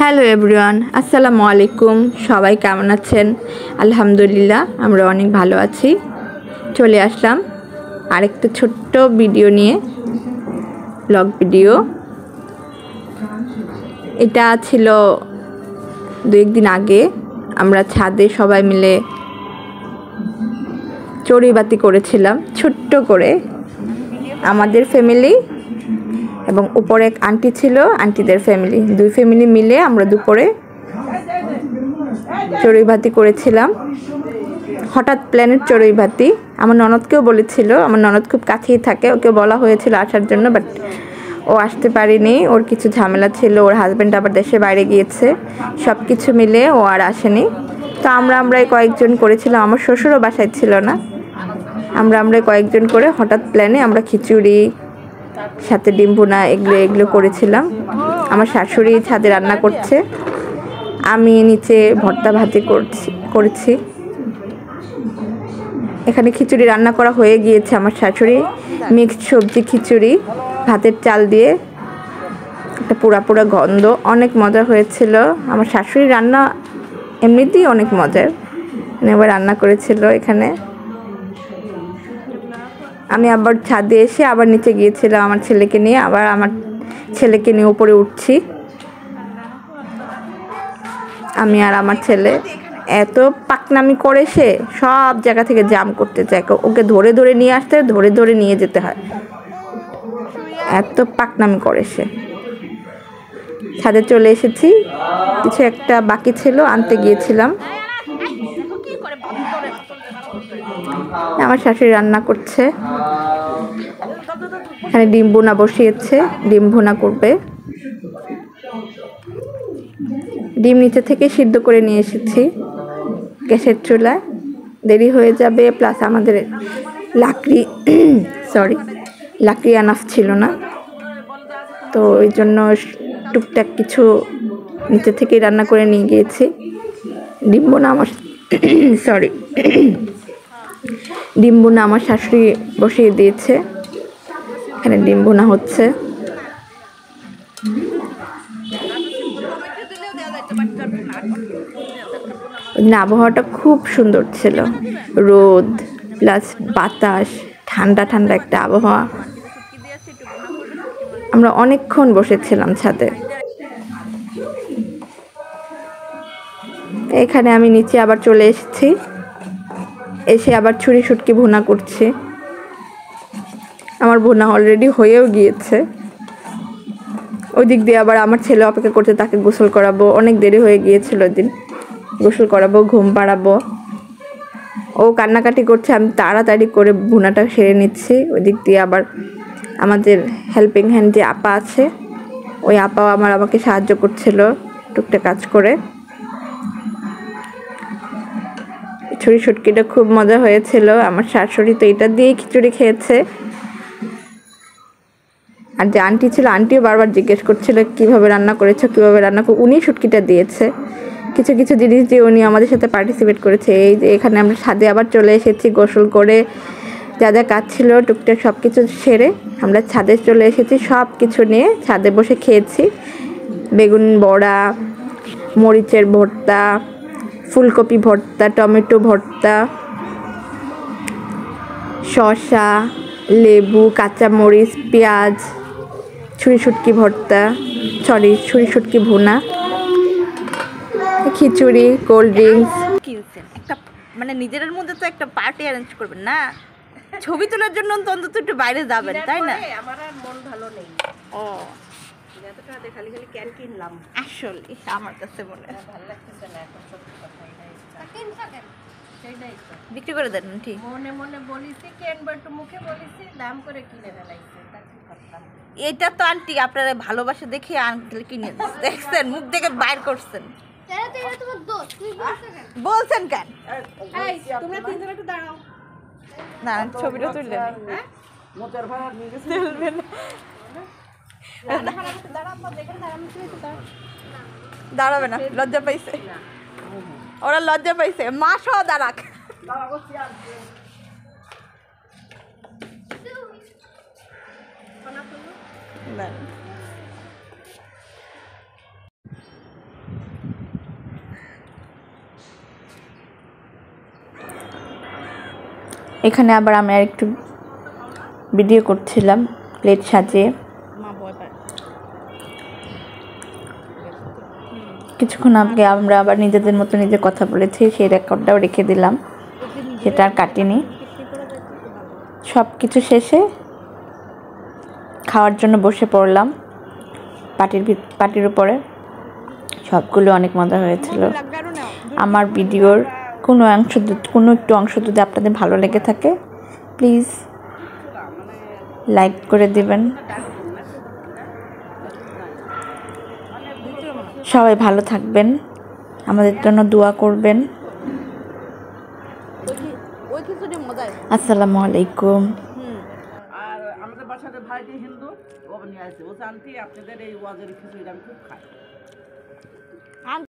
Hello everyone, আসসালামু আলাইকুম। সবাই কেমন আছেন? আলহামদুলিল্লাহ, আমরা অনেক ভালো আছি। চলে আসলাম আরেকটা ছোট্ট ভিডিও নিয়ে, ব্লগ ভিডিও। এটা ছিল 2-1 দিন আগে। আমরা ছাদে সবাই মিলে চড়ুইবাতি করেছিলাম ছোট্ট করে, আমাদের ফ্যামিলি এবং উপরে এক আন্টি ছিল, আন্টিদের ফ্যামিলি, 2 ফ্যামিলি মিলে আমরা দুপুরে চড়ুইভাতি করেছিলাম। হঠাৎ প্ল্যানের চড়ুইভাতি। আমার ননদকেও বলেছিল, আমার ননদ খুব কাছেই থাকে, ওকে বলা হয়েছিল আসার জন্য, বাট ও আসতে পারেনি, ওর কিছু ঝামেলা ছিল, ওর হাজব্যান্ড আবার দেশের বাইরে গিয়েছে, সব কিছু মিলে ও আর আসেনি। তো আমরাই কয়েকজন করেছিলাম, আমার শ্বশুরও বাসায় ছিল না। আমরাই কয়েকজন করে হঠাৎ প্ল্যানে আমরা খিচুড়ি সাথে ডিম ভুনা এগুলো করেছিলাম। আমার শাশুড়ি ছাদে রান্না করছে, আমি নিচে ভর্তা ভাজি করেছি। এখানে খিচুড়ি রান্না করা হয়ে গিয়েছে। আমার শাশুড়ি মিক্সড সবজি খিচুড়ি ভাতের চাল দিয়ে, একটা পুরা গন্ধ, অনেক মজা হয়েছিল। আমার শাশুড়ি রান্না এমনিতেই অনেক মজার, এবার রান্না করেছিল এখানে। আমি আবার ছাদে এসে আবার নিচে গিয়েছিলাম আমার ছেলেকে নিয়ে, আবার আমার ছেলেকে নিয়ে উপরে উঠছি। আমি আর আমার ছেলে এত পাকনামি করে, সে সব জায়গা থেকে জাম করতে চায়, ওকে ধরে নিয়ে আসতে, ধরে নিয়ে যেতে হয়, এত পাকনামি করে সে। ছাদে চলে এসেছি, কিছু একটা বাকি ছিল আনতে গিয়েছিলাম। আমার শাশুড়ি রান্না করছে, এখানে ডিম ভুনা বসিয়েছে, ডিম ভুনা করবে। ডিম নিচে থেকে সিদ্ধ করে নিয়ে এসেছি গ্যাসের চুলায়, দেরি হয়ে যাবে, প্লাস আমাদের লাকড়ি আনাফ ছিল না, তো ওই জন্য টুকটাক কিছু নিচে থেকেই রান্না করে নিয়ে গিয়েছি। ডিম ভুনা আমার শাশুড়ি বসিয়ে দিয়েছে, এখানে ডিম ভুনা হচ্ছে। আবহাওয়াটা খুব সুন্দর ছিল, রোদ প্লাস বাতাস, ঠান্ডা একটা আবহাওয়া। আমরা অনেকক্ষণ বসেছিলাম ছাদে। এখানে আমি নিচে আবার চলে এসেছি, এসে আবার ছুরি শুটকি ভুনা করছি। আমার ভুনা অলরেডি হয়েও গিয়েছে। ওই দিক দিয়ে আবার আমার ছেলে অপেক্ষা করছে, তাকে গোসল করাবো, অনেক দেরি হয়ে গিয়েছিল ওই দিন। গোসল করাবো, ঘুম পাড়াবো, ও কান্নাকাটি করছে, আমি তাড়াতাড়ি করে ভুনাটা সেরে নিচ্ছি। ওই দিক দিয়ে আবার আমাদের হেল্পিং হ্যান্ড যে আপা আছে, ওই আপাও আমাকে সাহায্য করছিল টুকটাক কাজ করে। ছুরি শুটকিটা খুব মজা হয়েছিল। আমার শাশুড়ি তো এটা দিয়েই খিচুড়ি খেয়েছে। আর যে আন্টি ছিল, আন্টিও বারবার জিজ্ঞেস করছিল কীভাবে রান্না করেছো, উনি শুটকিটা দিয়েছে। কিছু জিনিস দিয়ে উনি আমাদের সাথে পার্টিসিপেট করেছে। এই যে এখানে আমরা ছাদে আবার চলে এসেছি, গোসল করে যা কাজ ছিল টুকটাক সব কিছু সেরে আমরা ছাদে চলে এসেছি। সব কিছু নিয়ে ছাদে বসে খেয়েছি। বেগুন বড়া, মরিচের ভর্তা, ফুলকপি ভর্তা, টমেটো ভর্তা, শসা, লেবু, কাঁচামরিচ, পেঁয়াজ, ছুরি শুটকি ভুনা, খিচুড়ি, কোল্ড ড্রিঙ্কস কিনছেন। একটা মানে নিজের মধ্যে তো একটা পার্টি অ্যারেঞ্জ করবেন না, ছবি তোলার জন্য অন্তত একটু বাইরে যাবেন, তাই না? আমার আর মন ভালো নেই। ও, এত টাকা খালি ক্যান কিনলাম, আসলে আমার কাছে মনে হয় ভালো লাগতেছে না এখন। সত্যি কথা, সেটাই তো বিক্রি করে দেন। ঠিক, মনে বলিছি কিনবো, একটু মুখে বলিছি, দাম করে কিনে ফেলাইছে, তা কি করতাম। এটা তো আন্টি আপনারা ভালোবাসা দেখে আঙ্কেল কিনে দেখছেন, মুখ দেখে বাইর করছেন। বলছেন কেন? তোমরা তিনজন একটু দাঁড়াও না, ছবিটা তুললে দাঁড়াবে না, লজ্জা পাইছে, ওরা লজ্জা পাইছে, মা সহ দাঁড়াক। এখানে আবার আমি আর একটু ভিডিও করছিলাম প্লেট সাজিয়ে। কিছুক্ষণ আগে আমরা আবার নিজেদের মতো নিজে কথা বলেছি, সেই রেকর্ডটাও রেখে দিলাম, সেটা আর কাটিনি। সব কিছু শেষে খাওয়ার জন্য বসে পড়লাম পাটির উপরে। সবগুলো অনেক মজা হয়েছিল। আমার ভিডিওর কোনো একটু অংশ যদি আপনাদের ভালো লেগে থাকে প্লিজ লাইক করে দিবেন। সবাই ভালো থাকবেন, আমাদের জন্য দোয়া করবেন। আসসালামু আলাইকুম। আর আমাদের বাসাতে ভাইটি হিন্দু, ও নিয়ে আসছে, ও জানতি আপনাদের এই ওয়াজের খিচুড়িটা আমি খুব খাই।